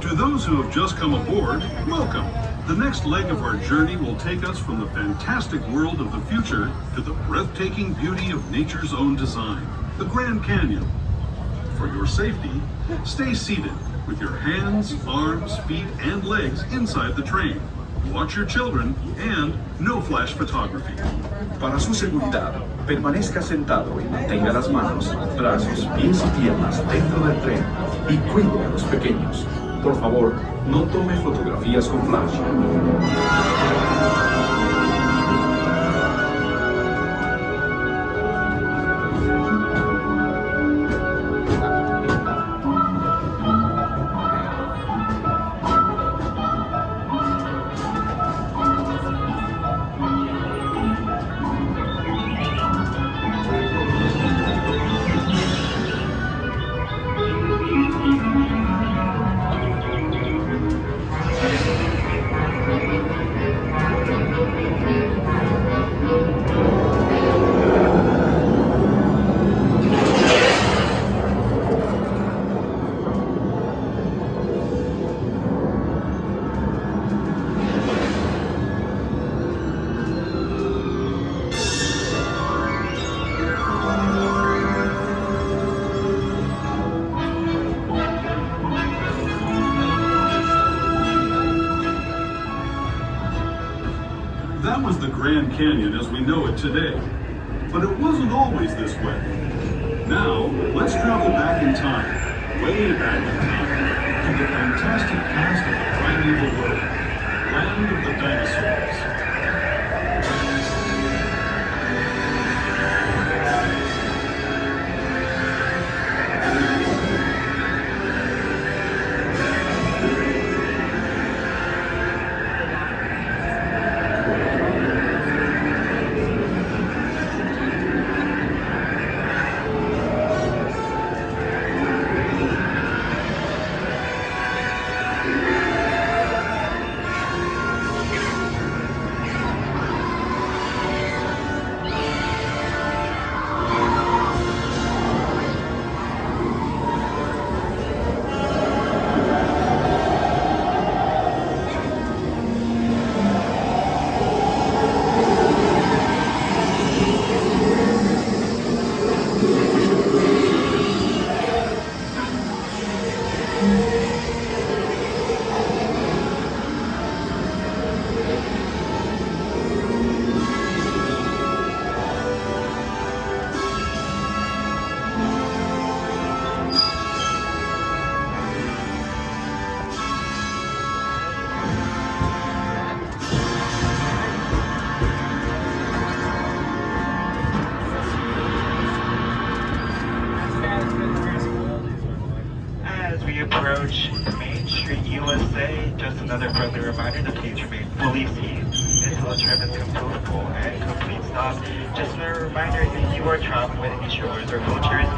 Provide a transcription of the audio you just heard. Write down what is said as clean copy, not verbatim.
To those who have just come aboard, welcome. The next leg of our journey will take us from the fantastic world of the future to the breathtaking beauty of nature's own design, the Grand Canyon. For your safety, stay seated with your hands, arms, feet, and legs inside the train. Watch your children and no flash photography. Para su seguridad, permanezca sentado y mantenga las manos, brazos, pies y piernas dentro del tren y cuide a los pequeños. Por favor, no tome fotografías con flash. That was the Grand Canyon as we know it today. But it wasn't always this way. Now, let's travel back in time, way back in time, to the fantastic past of the primeval world, land of the dinosaurs. As we approach Main Street, USA, just another friendly reminder to please remain fully seated until the tram has come to a full and complete stop. Just a reminder, if you are traveling with insurers or wheelchairs,